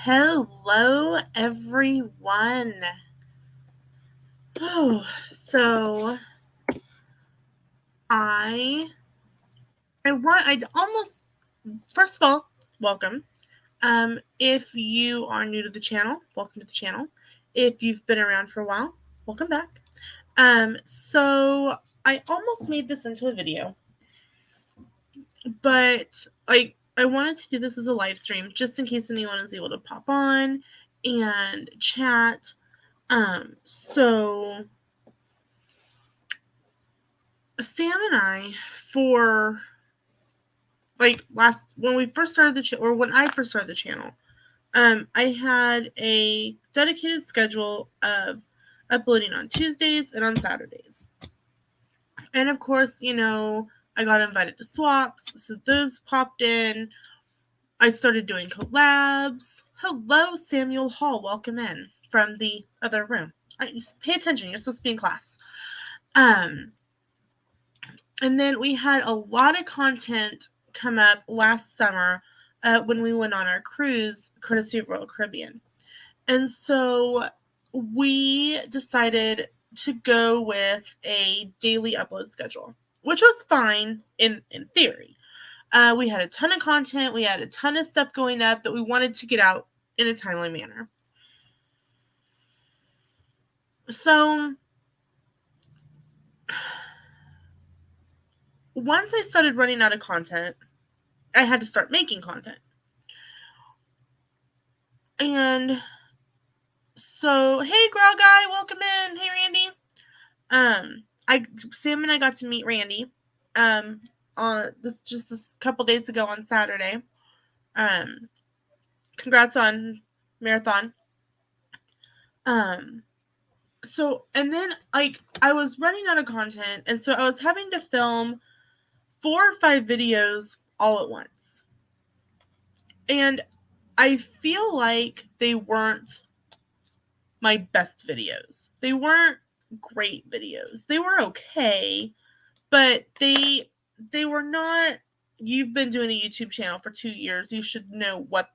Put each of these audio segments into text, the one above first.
Hello, everyone. Oh, so I I'd almost first of all, welcome. If you are new to the channel, welcome to the channel. If you've been around for a while, welcome back. So I almost made this into a video, but I wanted to do this as a live stream just in case anyone is able to pop on and chat. So Sam and I, for when we first started or when I first started the channel, I had a dedicated schedule of uploading on Tuesdays and on Saturdays. And of course, I got invited to swaps, so those popped in. I started doing collabs. Hello, Samuel Hall. Welcome in from the other room. Pay attention. You're supposed to be in class. And then we had a lot of content come up last summer when we went on our cruise, courtesy of Royal Caribbean. And so we decided to go with a daily upload schedule, which was fine in theory. We had a ton of content. We had a ton of stuff going up that we wanted to get out in a timely manner. So once I started running out of content, I had to start making content. And so, hey, Girl Guy, welcome in. Hey, Randy. Sam and I got to meet Randy, on this couple days ago on Saturday. Congrats on marathon. So, and then I was running out of content, and so I was having to film 4 or 5 videos all at once. And I feel like they weren't my best videos. They weren't great videos. They were okay, but they were not, you've been doing a YouTube channel for 2 years, you should know what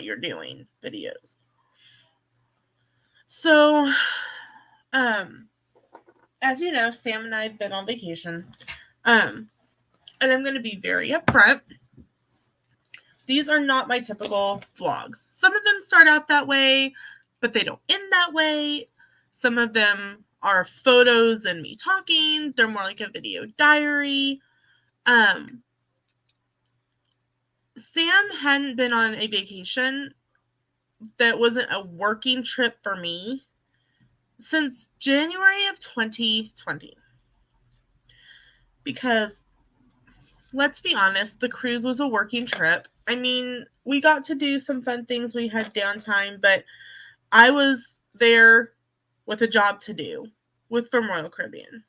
you're doing videos. So, as you know, Sam and I have been on vacation. And I'm going to be very upfront. These are not my typical vlogs. Some of them start out that way, but they don't end that way. Some of them are photos and me talking. They're more like a video diary. Sam hadn't been on a vacation that wasn't a working trip for me since January of 2020. Because, let's be honest, the cruise was a working trip. I mean, we got to do some fun things. We had downtime, but I was there with a job to do from Royal Caribbean.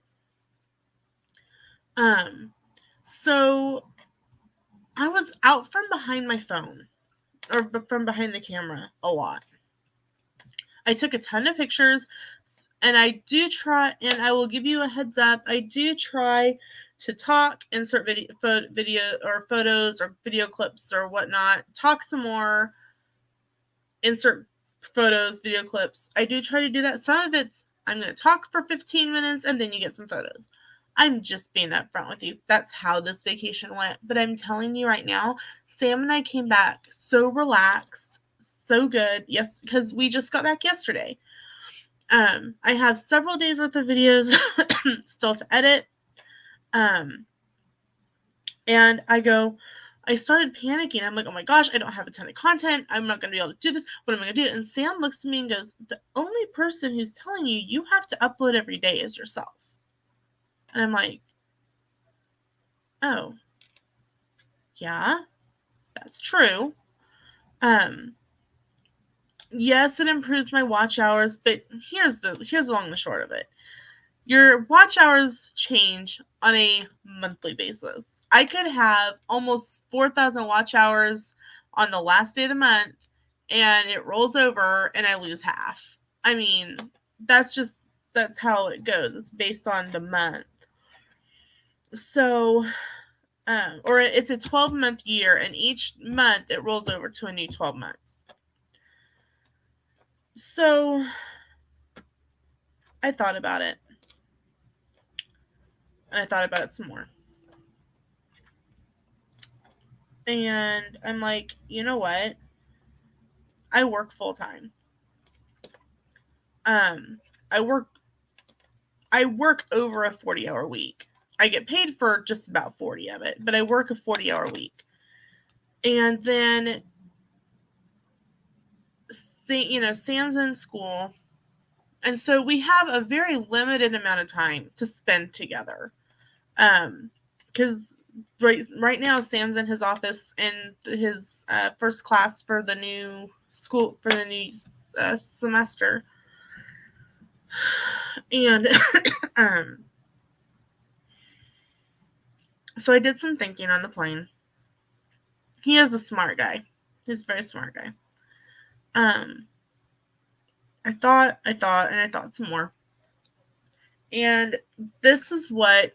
So I was out from behind my phone, or from behind the camera, a lot. I took a ton of pictures, and I will give you a heads up, I do try to talk, insert video or photos or video clips or whatnot, talk some more, insert photos, video clips. I do try to do that. Some of it's, I'm going to talk for 15 minutes and then you get some photos. I'm just being upfront with you. That's how this vacation went. But I'm telling you right now, Sam and I came back so relaxed, so good. Yes, because we just got back yesterday. I have several days worth of videos still to edit. And I started panicking. I'm like, oh my gosh, I don't have a ton of content. I'm not going to be able to do this. What am I going to do? And Sam looks at me and goes, the only person who's telling you have to upload every day is yourself. And I'm like, oh, yeah, that's true. Yes, it improves my watch hours, but here's the long and the short of it. Your watch hours change on a monthly basis. I could have almost 4,000 watch hours on the last day of the month, and it rolls over and I lose half. I mean, that's how it goes. It's based on the month. So, or it's a 12-month year, and each month it rolls over to a new 12 months. So I thought about it. And I thought about it some more. And I'm like, you know what? I work full time. I work over a 40-hour week. I get paid for just about 40 of it, but I work a 40-hour week. And then Sam's in school. And so we have a very limited amount of time to spend together. Because right now Sam's in his office in his first class for the new school, for the new semester. And so I did some thinking on the plane. He is a smart guy. He's a very smart guy. I thought some more. And this is what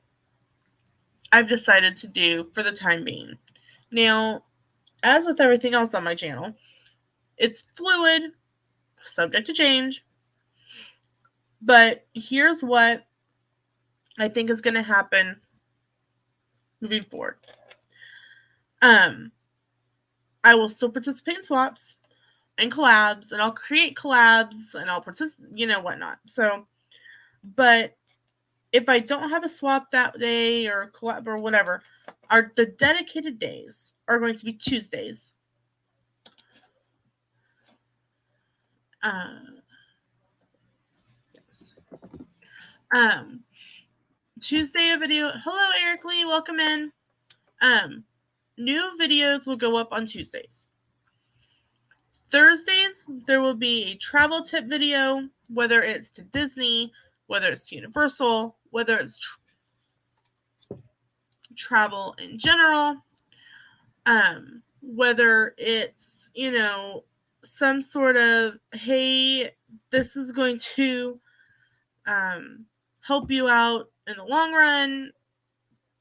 I've decided to do for the time being. Now, as with everything else on my channel, it's fluid, subject to change. But here's what I think is going to happen moving forward. I will still participate in swaps and collabs, and I'll create collabs, and I'll participate, whatnot. So, but if I don't have a swap that day or collab or whatever, the dedicated days are going to be Tuesdays. Yes. Tuesday a video. Hello, Eric Lee. Welcome in. New videos will go up on Tuesdays. Thursdays, there will be a travel tip video, whether it's to Disney, whether it's to Universal, whether it's travel in general, whether it's, some sort of, hey, this is going to help you out in the long run.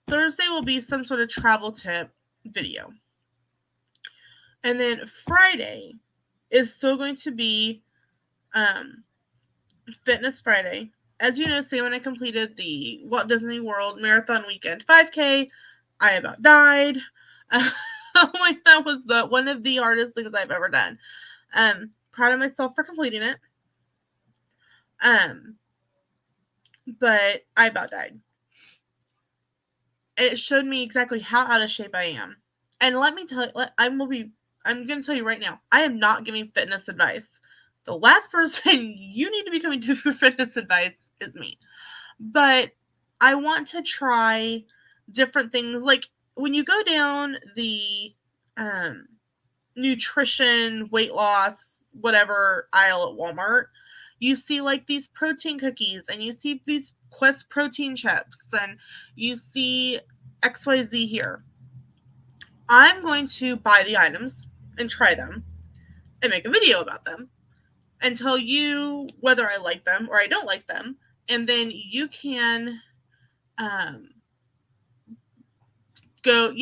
Thursday will be some sort of travel tip video. And then Friday is still going to be Fitness Friday. As you know, Sam and I completed the Walt Disney World Marathon Weekend 5K. I about died. That was one of the hardest things I've ever done. Proud of myself for completing it. But I about died. It showed me exactly how out of shape I am. And let me tell you, I'm going to tell you right now, I am not giving fitness advice. The last person you need to be coming to for fitness advice is me. But I want to try different things. Like when you go down the nutrition, weight loss, whatever aisle at Walmart, you see like these protein cookies, and you see these Quest protein chips, and you see XYZ here. I'm going to buy the items and try them and make a video about them and tell you whether I like them or I don't like them. And then you can go,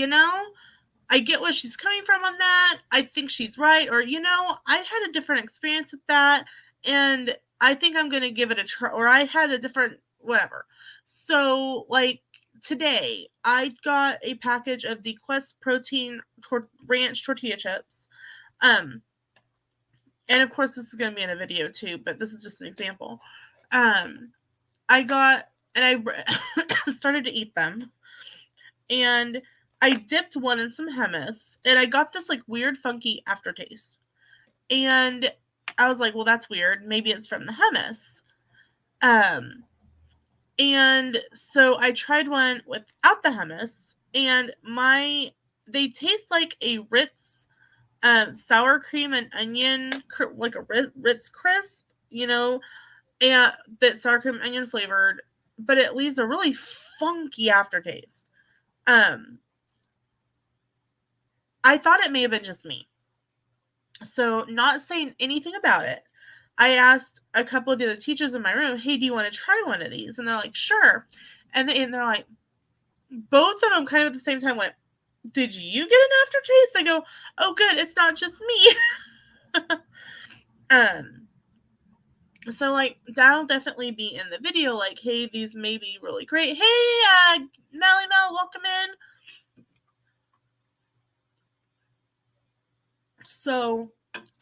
I get where she's coming from on that. I think she's right. Or, I've had a different experience with that, and I think I'm going to give it a try. Or I had a different whatever. So, like, today, I got a package of the Quest Protein Ranch Tortilla Chips. And, of course, this is going to be in a video, too, but this is just an example. I got, and I started to eat them. And I dipped one in some hummus, and I got this, like, weird, funky aftertaste. And I was like, well, that's weird. Maybe it's from the hummus. And so I tried one without the hummus, and they taste like a Ritz sour cream and onion, like a Ritz crisp, and that sour cream and onion flavored, but it leaves a really funky aftertaste. I thought it may have been just me. So, not saying anything about it, I asked a couple of the other teachers in my room, hey, do you want to try one of these? And they're like, sure. And they're like, both of them kind of at the same time went, did you get an aftertaste? I go, oh, good, it's not just me. So, like, that'll definitely be in the video, like, hey, these may be really great. Hey, Melly Mel, welcome in. So,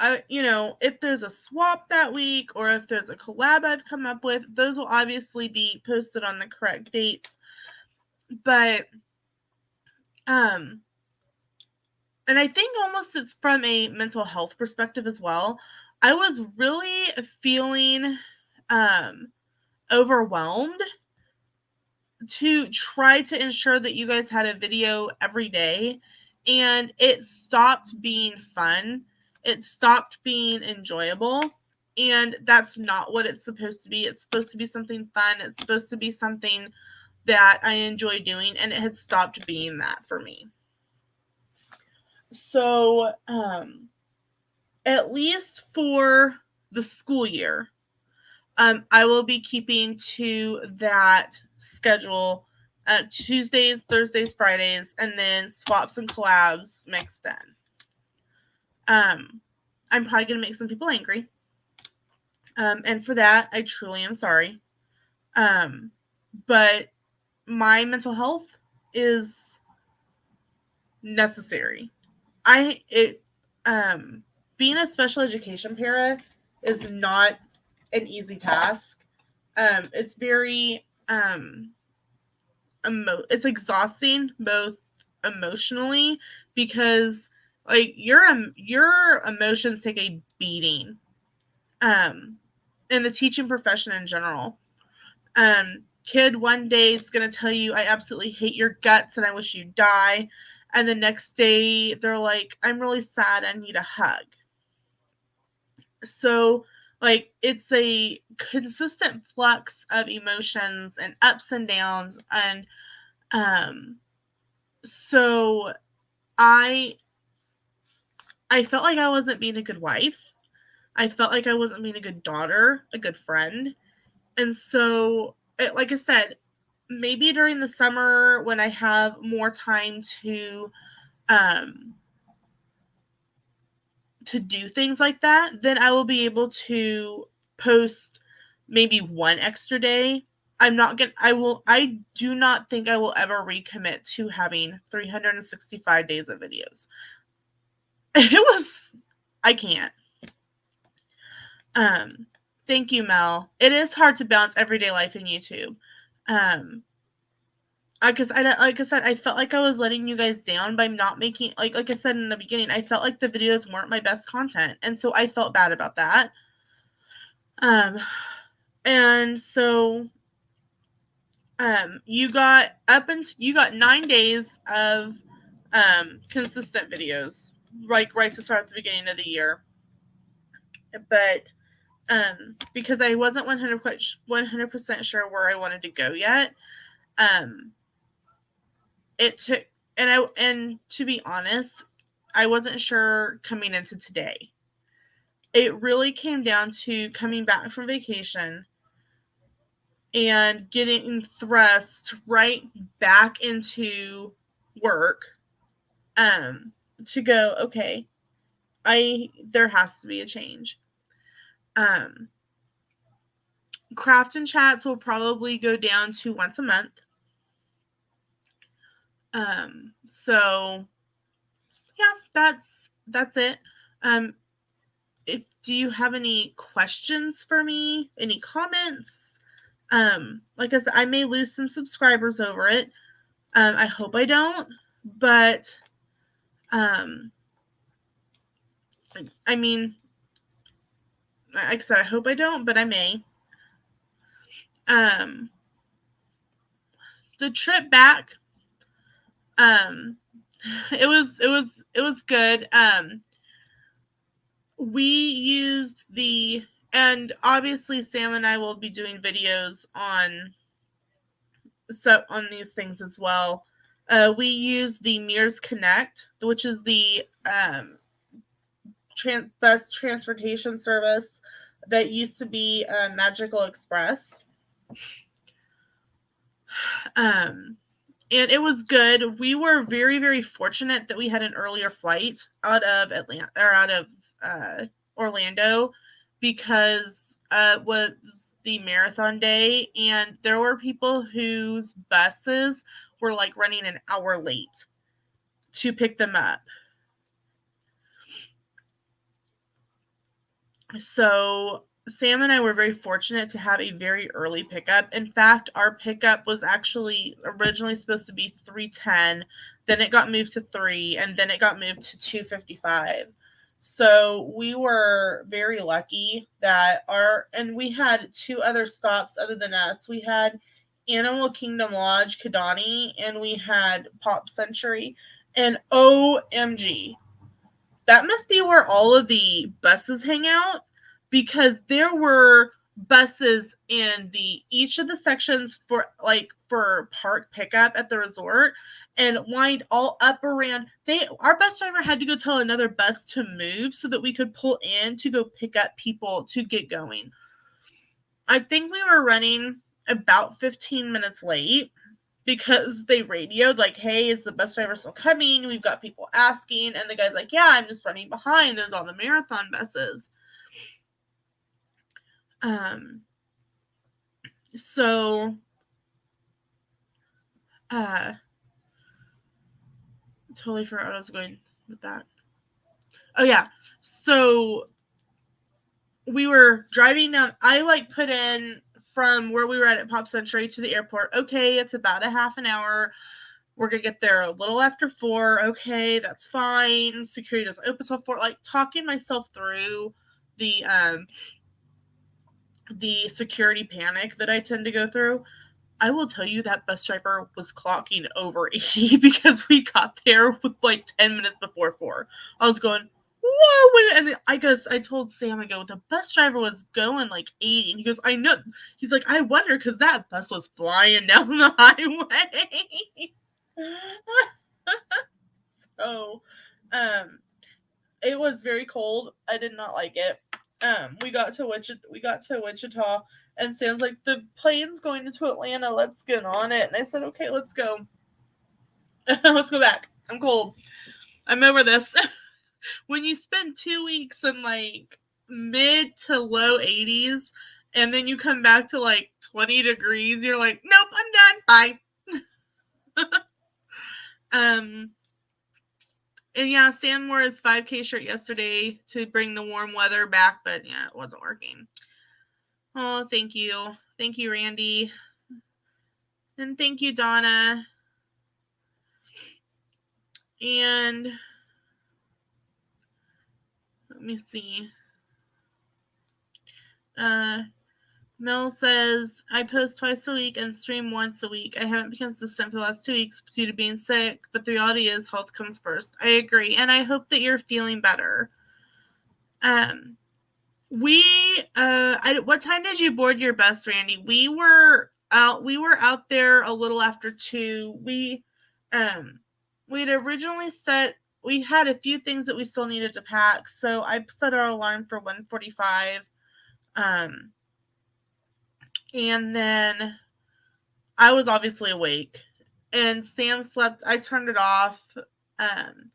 if there's a swap that week or if there's a collab I've come up with, those will obviously be posted on the correct dates. But, and I think almost it's from a mental health perspective as well. I was really feeling overwhelmed to try to ensure that you guys had a video every day, and it stopped being fun. It stopped being enjoyable, and that's not what it's supposed to be. It's supposed to be something fun. It's supposed to be something that I enjoy doing, and it has stopped being that for me. So, at least for the school year, I will be keeping to that schedule, Tuesdays, Thursdays, Fridays, and then swaps and collabs mixed in. I'm probably going to make some people angry. And for that, I truly am sorry. But my mental health is necessary. Being a special education para is not an easy task. It's very it's exhausting both emotionally, because like your emotions take a beating, in the teaching profession in general. Kid one day is going to tell you, I absolutely hate your guts and I wish you'd die, and the next day they're like, I'm really sad, I need a hug. So, like, it's a consistent flux of emotions and ups and downs, and so I felt like I wasn't being a good wife. I felt like I wasn't being a good daughter, a good friend. And so, like I said, maybe during the summer when I have more time to do things like that, then I will be able to post maybe one extra day. I do not think I will ever recommit to having 365 days of videos. I can't. Thank you, Mel. It is hard to balance everyday life in YouTube. Because like I said, I felt like I was letting you guys down by not making, like I said in the beginning, I felt like the videos weren't my best content, and so I felt bad about that. And so, you got 9 days of consistent videos, right to start at the beginning of the year. But because I wasn't 100% sure where I wanted to go yet, it took, and to be honest, I wasn't sure coming into today. It really came down to coming back from vacation and getting thrust right back into work, to go, okay, there has to be a change. Craft and chats will probably go down to once a month. So yeah, that's it. Do you have any questions for me? Any comments? Like I said, I may lose some subscribers over it. I hope I don't, but I mean, like I said, I hope I don't, but I may. The trip back, it was good. We used and obviously Sam and I will be doing videos on these things as well. We use the Mears Connect, which is the bus transportation service that used to be Magical Express. And it was good. We were very, very fortunate that we had an earlier flight out of Orlando, because was the marathon day, and there were people whose buses were like running an hour late to pick them up. So Sam and I were very fortunate to have a very early pickup. In fact, our pickup was actually originally supposed to be 3:10, then it got moved to 3, and then it got moved to 2:55. So we were very lucky that and we had 2 other stops other than us. We had Animal Kingdom Lodge, Kidani, and we had Pop Century. And OMG, that must be where all of the buses hang out, because there were buses in each of the sections for park pickup at the resort, and lined all up around. Our bus driver had to go tell another bus to move so that we could pull in to go pick up people to get going. I think we were running about 15 minutes late, because they radioed like, hey, is the bus driver still coming? We've got people asking. And the guy's like, yeah, I'm just running behind. There's all the marathon buses. So totally forgot what I was going with that. Oh yeah. So we were driving down. I put in from where we were at Pop Century to the airport. Okay, it's about a half an hour. We're going to get there a little after 4. Okay, that's fine. Security doesn't open till 4. Talking myself through the security panic that I tend to go through. I will tell you that bus driver was clocking over 80 because we got there with 10 minutes before 4. I was going, whoa, and I told Sam, I go, the bus driver was going 80. And he goes, I know. He's like, I wonder, because that bus was flying down the highway. So, it was very cold. I did not like it. We got to Wichita, and Sam's like, the plane's going into Atlanta. Let's get on it. And I said, okay, let's go. Let's go back. I'm cold. I'm over this. When you spend 2 weeks in mid to low 80s, and then you come back to 20 degrees, you're like, nope, I'm done. Bye. And yeah, Sam wore his 5K shirt yesterday to bring the warm weather back, but yeah, it wasn't working. Oh, thank you. Thank you, Randy. And thank you, Donna. And let me see. Mel says, I post twice a week and stream once a week. I haven't been consistent for the last 2 weeks due to being sick, but the reality is health comes first. I agree, and I hope that you're feeling better. What time did you board your bus, Randy? We were out there a little after 2. We'd originally we had a few things that we still needed to pack, so I set our alarm for 1:45. And then I was obviously awake, and Sam slept. I turned it off, and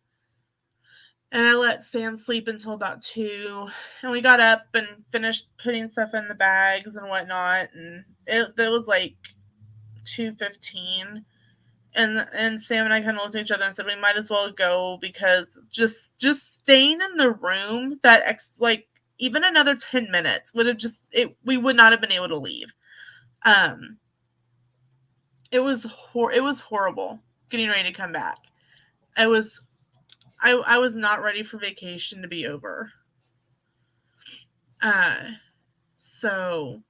I let Sam sleep until about 2, and we got up and finished putting stuff in the bags and whatnot, and it was 2:15, and Sam and I kind of looked at each other and said, we might as well go, because just staying in the room even another 10 minutes would have we would not have been able to leave. It was horrible getting ready to come back. I was not ready for vacation to be over. So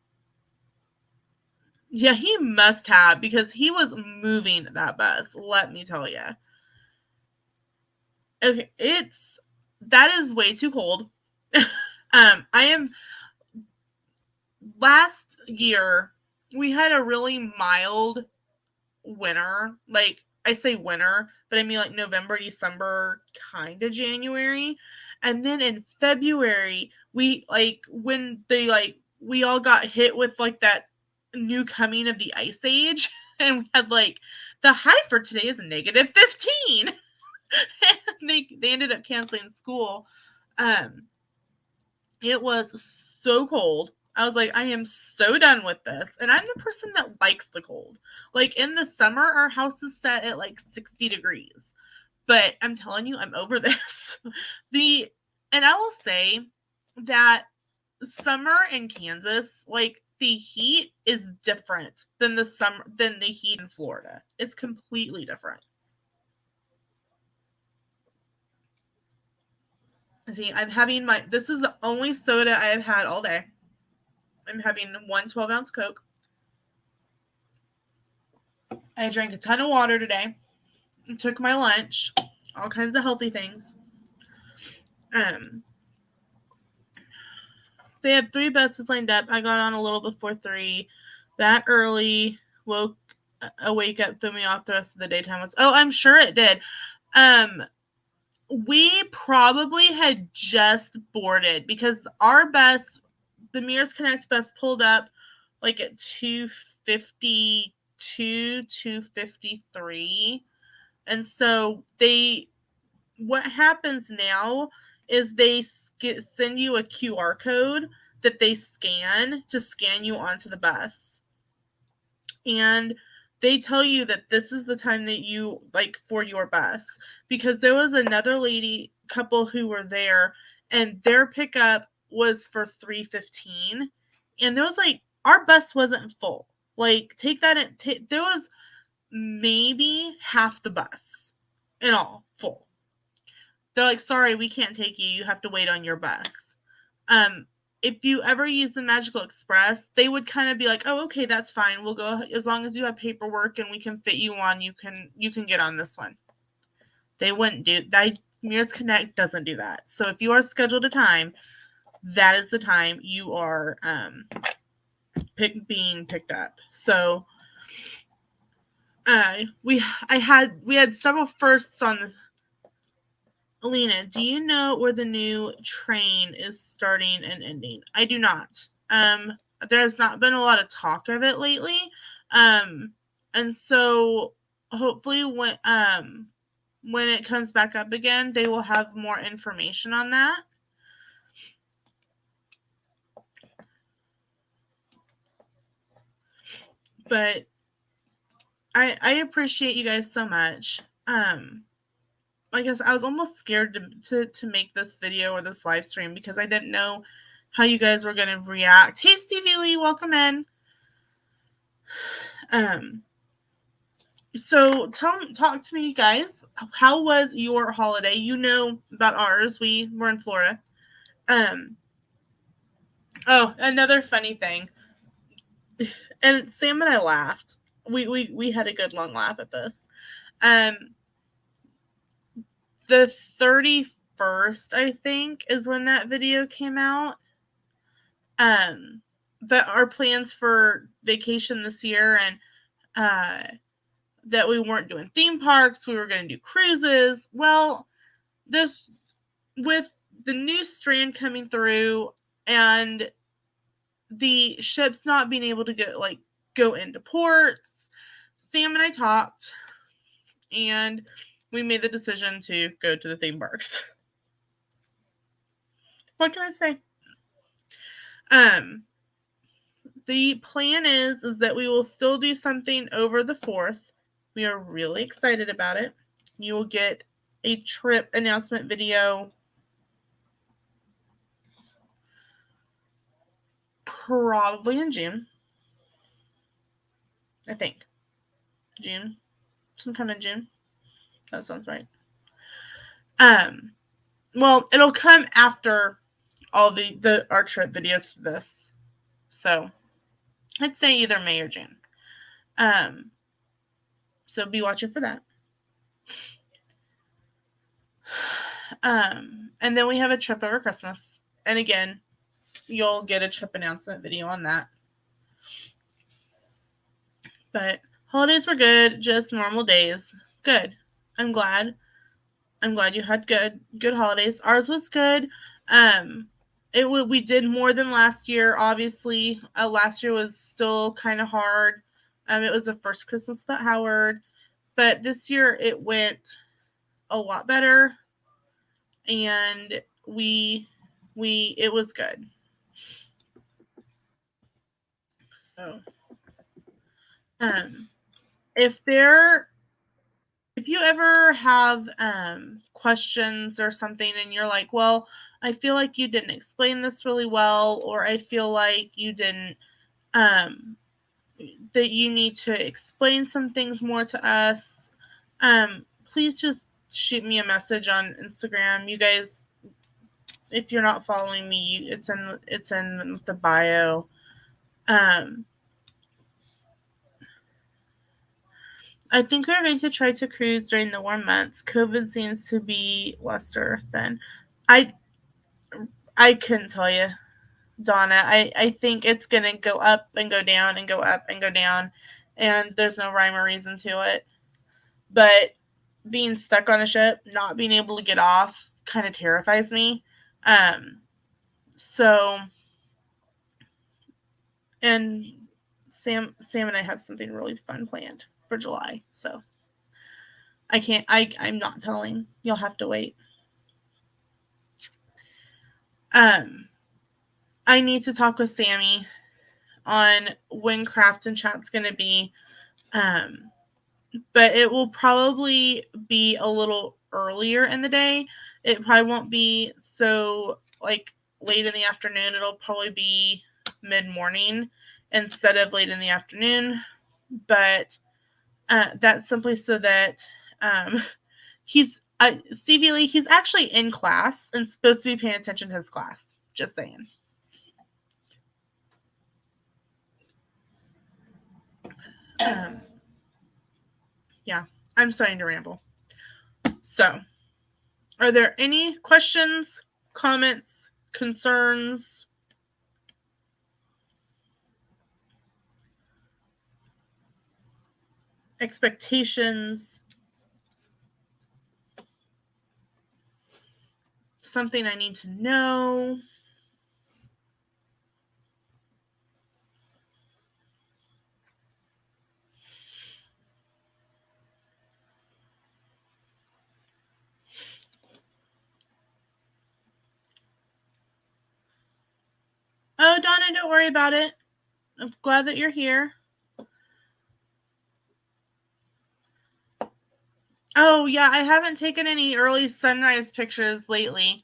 yeah, he must have, because he was moving that bus, let me tell you. Okay, that is way too cold. Last year we had a really mild winter. I say winter, but I mean November, December, kind of January. And then in February, we when we all got hit with that new coming of the ice age, and we had the high for today is -15. they ended up canceling school. It was so cold. I was like, I am so done with this. And I'm the person that likes the cold. Like in the summer, our house is set at like 60 degrees. But I'm telling you, I'm over this. And I will say that summer in Kansas, like the heat is different than the heat in Florida. It's completely different. See, this is the only soda I have had all day. I'm having one 12-ounce Coke. I drank a ton of water today. Took my lunch, all kinds of healthy things. They had 3 buses lined up. I got on a little before 3. That early wake up threw me off the rest of the daytime. I'm sure it did. We probably had just boarded because our bus, the Mears Connect bus, pulled up like at 2:52, 2:53. And so what happens now is they send you a QR code that they scan to scan you onto the bus. And they tell you that this is the time that you like for your bus, because there was another couple who were there and their pickup was for 3:15, and there was like, our bus wasn't full. Like, take that in, there was maybe half the bus in all full. They're like, sorry, we can't take you. You have to wait on your bus. If you ever use the Magical Express, they would kind of be like, oh, okay, that's fine. We'll go as long as you have paperwork and we can fit you on. You can get on this one. They wouldn't do that. Mears Connect doesn't do that. So if you are scheduled a time, that is the time you are being picked up. So we had several firsts on the. Lena, do you know where the new train is starting and ending? I do not. There's not been a lot of talk of it lately. And so hopefully when it comes back up again, they will have more information on that. But I appreciate you guys so much. I guess I was almost scared to make this video or this live stream because I didn't know how you guys were going to react. Hey, Stevie Lee, welcome in. So talk to me, guys. How was your holiday? You know about ours. We were in Florida. Oh, another funny thing. And Sam and I laughed. We had a good long laugh at this. The 31st, I think, is when that video came out. That our plans for vacation this year, and that we weren't doing theme parks, we were going to do cruises. Well, with the new strand coming through and the ships not being able to go into ports, Sam and I talked, and we made the decision to go to the theme parks. What can I say? The plan is that we will still do something over the 4th. We are really excited about it. You will get a trip announcement video probably in June. I think. June. Sometime in June. That sounds right. Well, it'll come after all our trip videos for this. So I'd say either May or June. So be watching for that. And then we have a trip over Christmas. And again, you'll get a trip announcement video on that. But holidays were good, just normal days. Good. I'm glad you had good holidays. Ours was good. We did more than last year, obviously. Last year was still kind of hard. It was the first Christmas without Howard, but this year it went a lot better, and it was good. So, if you ever have questions or something and you're like, well, I feel like you didn't explain this really well, or I feel like you didn't, that you need to explain some things more to us, please just shoot me a message on Instagram. You guys, if you're not following me, it's in the bio. I think we're going to try to cruise during the warm months. COVID seems to be lesser than I couldn't tell you, Donna. I think it's gonna go up and go down and go up and go down, and there's no rhyme or reason to it. But being stuck on a ship, not being able to get off, kind of terrifies me. So, and Sam and I have something really fun planned for July. So I'm not telling. You'll have to wait. I need to talk with Sammy on when Craft and Chat's going to be. But it will probably be a little earlier in the day. It probably won't be so like late in the afternoon. It'll probably be mid-morning instead of late in the afternoon. But that's simply so that he's Stevie Lee, he's actually in class and supposed to be paying attention to his class. Just saying. Yeah, I'm starting to ramble. So, are there any questions, comments, concerns? Expectations? Something I need to know? Oh, Donna, don't worry about it. I'm glad that you're here. Oh, yeah, I haven't taken any early sunrise pictures lately.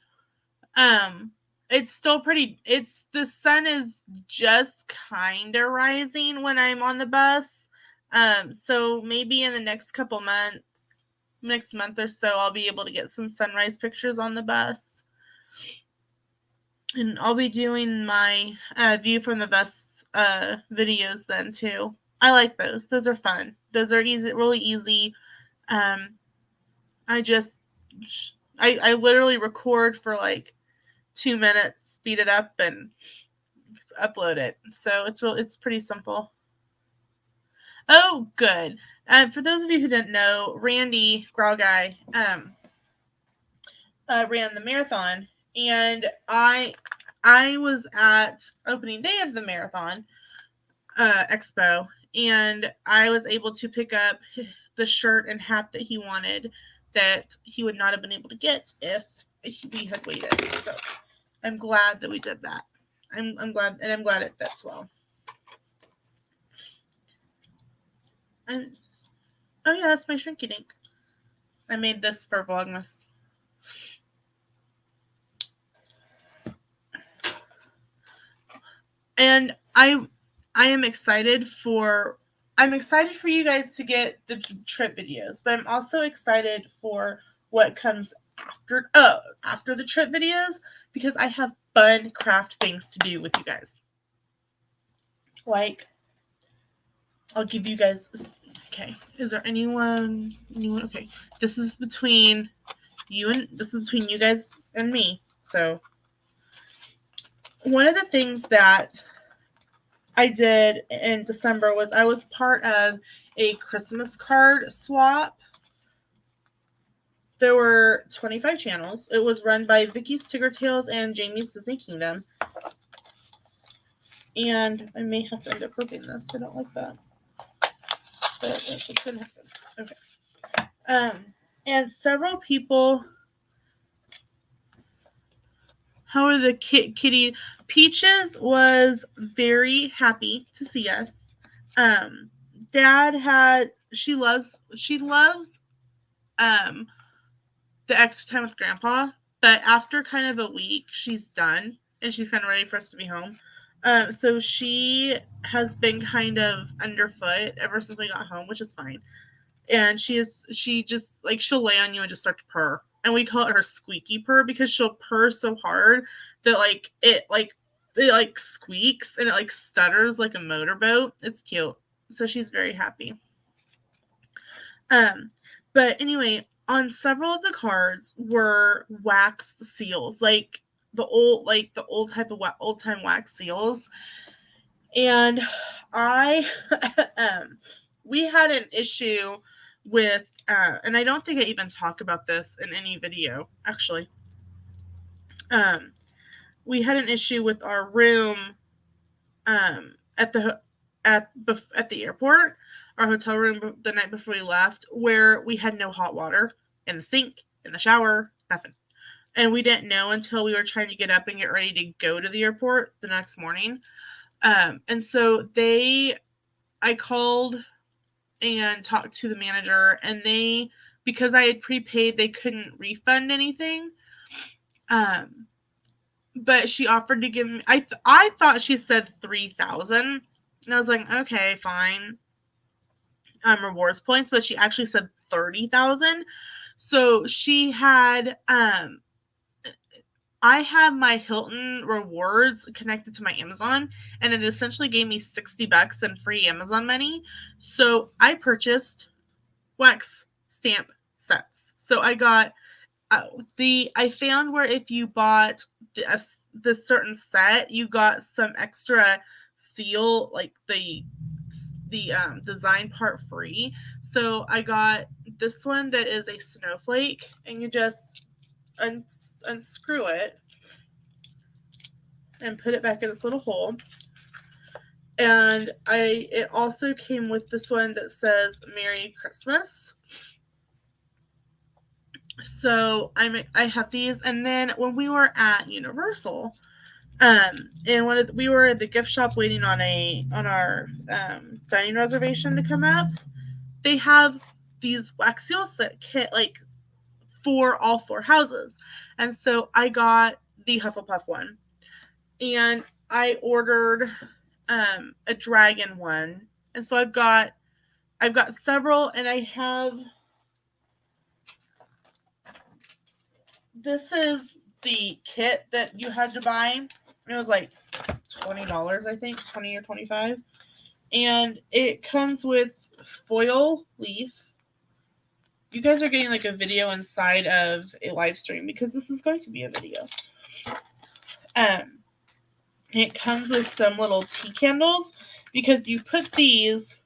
It's still the sun is just kind of rising when I'm on the bus. So maybe in the next couple months, next month or so, I'll be able to get some sunrise pictures on the bus. And I'll be doing my view from the bus videos then too. I like those. Those are fun. Those are really easy. I literally record for like 2 minutes, speed it up, and upload it. So it's pretty simple. Oh, good. For those of you who didn't know, Randy Growl Guy ran the marathon, and I was at opening day of the marathon expo, and I was able to pick up the shirt and hat that he wanted that he would not have been able to get if we had waited. So I'm glad that we did that. I'm glad, and I'm glad it fits well. Oh yeah, that's my Shrinky Dink. I made this for Vlogmas. And I am excited for you guys to get the trip videos, but I'm also excited for what comes after the trip videos, because I have fun craft things to do with you guys. Like, I'll give you guys. Okay, is there anyone? Okay, this is between you guys and me. So, one of the things that I did in December was I was part of a Christmas card swap. There were 25 channels. It was run by Vicky's Tigger Tales and Jamie's Disney Kingdom. And I may have to end up ripping this. I don't like that. But that's what's going to happen. Okay. And several people How are the kitty? Peaches was very happy to see us. Dad had she loves the extra time with Grandpa, but after kind of a week, she's done and she's kind of ready for us to be home. So she has been kind of underfoot ever since we got home, which is fine. And she just like she'll lay on you and just start to purr, and we call it her squeaky purr because she'll purr so hard that it squeaks and it like stutters like a motorboat. It's cute, so she's very happy. But anyway, on several of the cards were wax seals, like the old type of old time wax seals, and I we had an issue with and I don't think I even talk about this in any video actually. We had an issue with our room at the airport, our hotel room the night before we left, where we had no hot water in the sink, in the shower, nothing. And we didn't know until we were trying to get up and get ready to go to the airport the next morning. And so I called and talked to the manager, and because I had prepaid, they couldn't refund anything. But she offered to give me, I thought she said $3,000, and I was like, okay, fine. Rewards points, but she actually said 30,000. So she had, I have my Hilton rewards connected to my Amazon, and it essentially gave me $60 in free Amazon money. So I purchased wax stamp sets. So I got I found where if you bought the certain set, you got some extra seal, like the design part free. So I got this one that is a snowflake, and you just unscrew it and put it back in its little hole. And it also came with this one that says Merry Christmas. So I have these, and then when we were at Universal, and we were at the gift shop waiting on our dining reservation to come up, they have these wax seal set kit like for all 4 houses, and so I got the Hufflepuff one, and I ordered a dragon one, and so I've got several, and I have. This is the kit that you had to buy. It was like $20, I think, 20 or 25. And it comes with foil leaf. You guys are getting like a video inside of a live stream because this is going to be a video. It comes with some little tea candles because you put these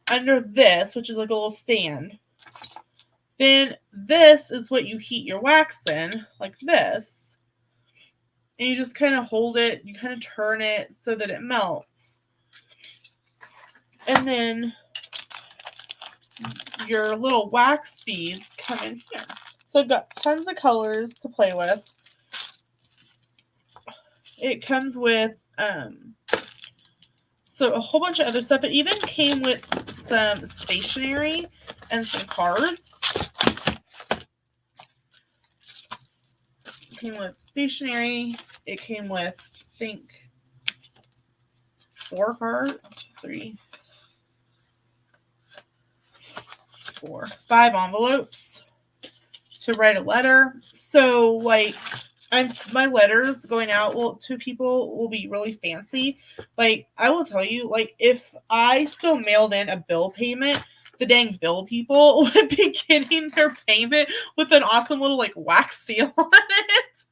under this, which is like a little stand. Then this is what you heat your wax in, like this. And you just kind of hold it, you kind of turn it so that it melts. And then your little wax beads come in here. So I've got tons of colors to play with. It comes with so a whole bunch of other stuff. It even came with some stationery and some cards. It came with stationery. It came with, I think, 4 cards. 3, 4, 5 envelopes to write a letter. So, like, my letters going out to people will be really fancy. Like, I will tell you, like, if I still mailed in a bill payment, the dang bill people would be getting their payment with an awesome little, like, wax seal on it.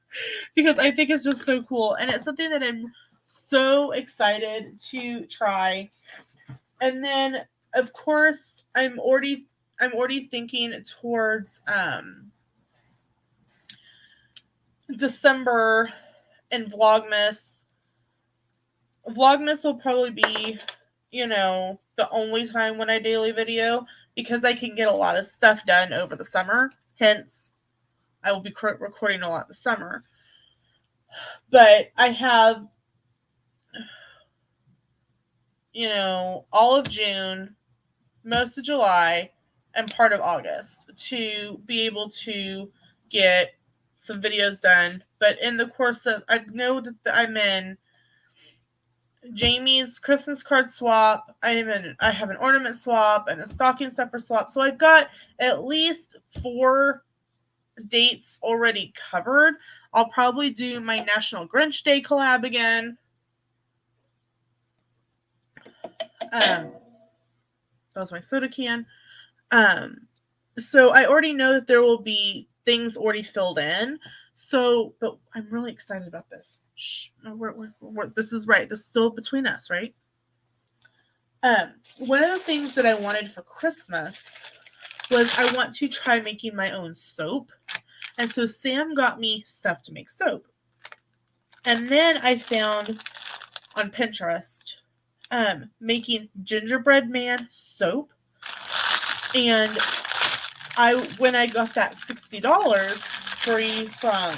Because I think it's just so cool. And it's something that I'm so excited to try. And then, of course, I'm already thinking towards December and Vlogmas. Vlogmas will probably be, the only time when I daily video because I can get a lot of stuff done over the summer. Hence, I will be recording a lot this summer. But I have, all of June, most of July, and part of August to be able to get some videos done. But in the course of, I know that I'm in Jamie's Christmas card swap. I have an ornament swap and a stocking stuffer swap. So I've got at least 4 dates already covered. I'll probably do my National Grinch Day collab again. That was my soda can. So I already know that there will be things already filled in. So, but I'm really excited about this. Shh, this is right. This is still between us, right? One of the things that I wanted for Christmas was I want to try making my own soap. And so Sam got me stuff to make soap. And then I found on Pinterest making gingerbread man soap. And when I got that $60 free from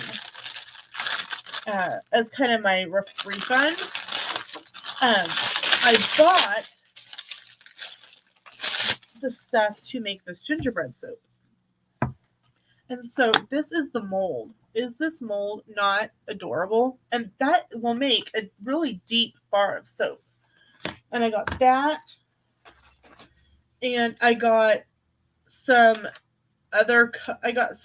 as kind of my refund, I bought the stuff to make this gingerbread soap. And so this is the mold. Is this mold not adorable? And that will make a really deep bar of soap. And I got that. And I got some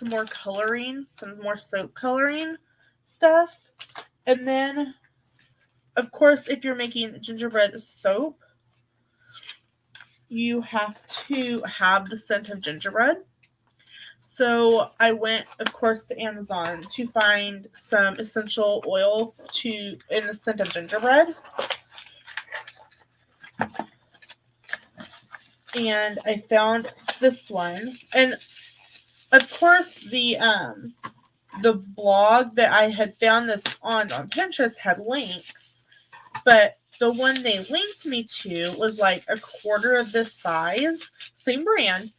more coloring, some more soap coloring stuff. And then, of course, if you're making gingerbread soap, you have to have the scent of gingerbread. So I went, of course, to Amazon to find some essential oil in the scent of gingerbread. And I found this one. And of course, the blog that I had found this on Pinterest had links, but the one they linked me to was like a quarter of this size, same brand,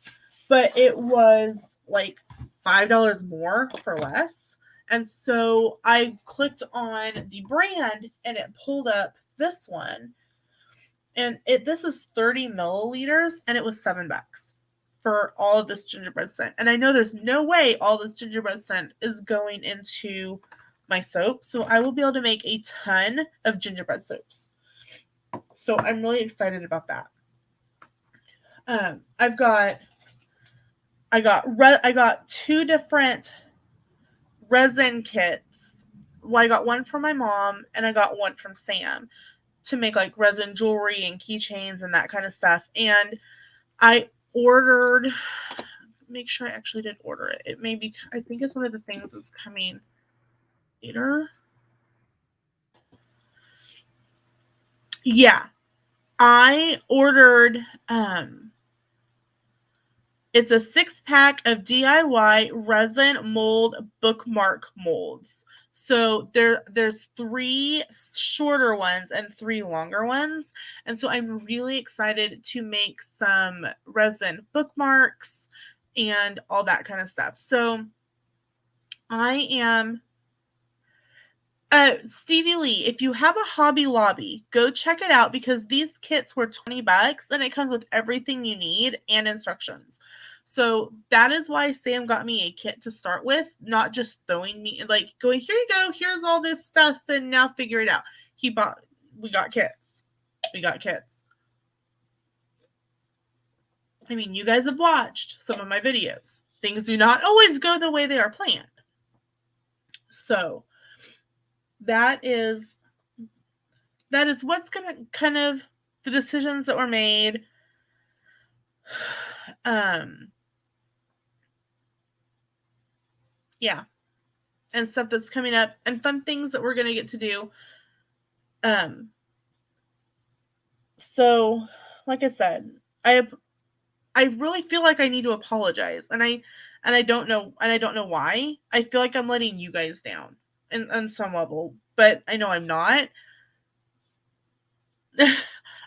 but it was like $5 more for less. And so I clicked on the brand and it pulled up this one. And this is 30 milliliters and it was $7 for all of this gingerbread scent. And I know there's no way all this gingerbread scent is going into my soap. So I will be able to make a ton of gingerbread soaps. So I'm really excited about that. I got 2 different resin kits. Well, I got one from my mom and I got one from Sam to make like resin jewelry and keychains and that kind of stuff. And I ordered, make sure I actually did order it. It may be, I think it's one of the things that's coming later. Yeah. I ordered, it's a 6-pack of DIY resin mold bookmark molds. So there's 3 shorter ones and 3 longer ones. And so I'm really excited to make some resin bookmarks and all that kind of stuff. So I am Stevie Lee, if you have a Hobby Lobby, go check it out because these kits were $20 and it comes with everything you need and instructions. So that is why Sam got me a kit to start with, not just throwing me like going, here you go, here's all this stuff and now figure it out. We got kits. We got kits. I mean, you guys have watched some of my videos. Things do not always go the way they are planned. So that is what's gonna kind of the decisions that were made. Yeah. And stuff that's coming up and fun things that we're gonna get to do. So like I said, I really feel like I need to apologize and I don't know why. I feel like I'm letting you guys down on some level, but I know I'm not.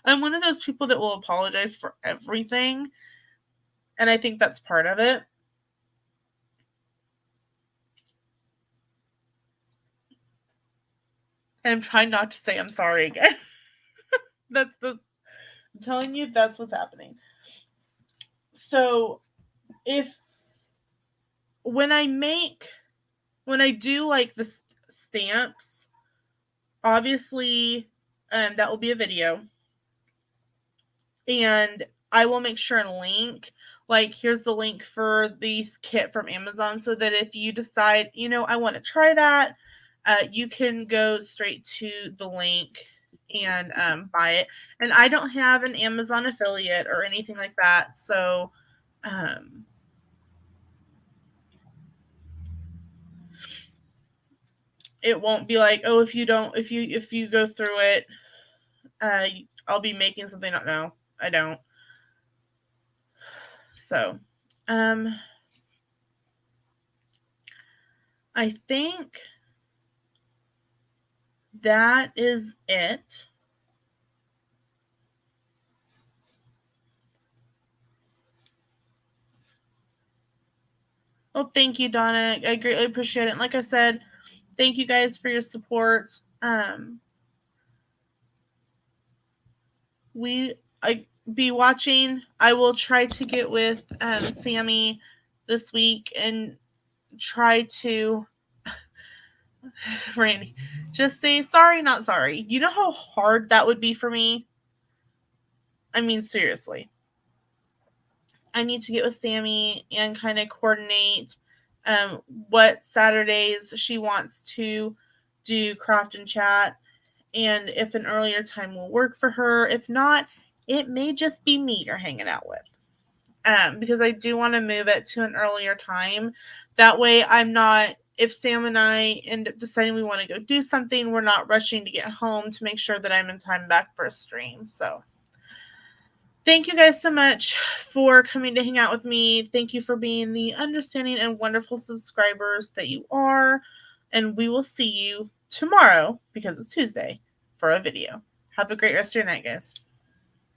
I'm one of those people that will apologize for everything. And I think that's part of it. And I'm trying not to say I'm sorry again. I'm telling you, that's what's happening. So when I do like the stamps, obviously, that will be a video. And I will make sure and link, like, here's the link for these kit from Amazon, so that if you decide, I want to try that, you can go straight to the link and buy it. And I don't have an Amazon affiliate or anything like that, so it won't be like, oh, if you go through it, I'll be making something. No, I don't. So, I think that is it. Well, thank you, Donna. I greatly appreciate it. And like I said, thank you guys for your support. I be watching. I will try to get with Sammy this week and try to Randy, just say sorry, not sorry. You know how hard that would be for me? I mean, seriously. I need to get with Sammy and kind of coordinate what Saturdays she wants to do craft and chat, and if an earlier time will work for her. If not, it may just be me you're hanging out with. Because I do want to move it to an earlier time. That way I'm not, if Sam and I end up deciding we want to go do something, we're not rushing to get home to make sure that I'm in time back for a stream. So thank you guys so much for coming to hang out with me. Thank you for being the understanding and wonderful subscribers that you are. And we will see you tomorrow, because it's Tuesday, for a video. Have a great rest of your night, guys.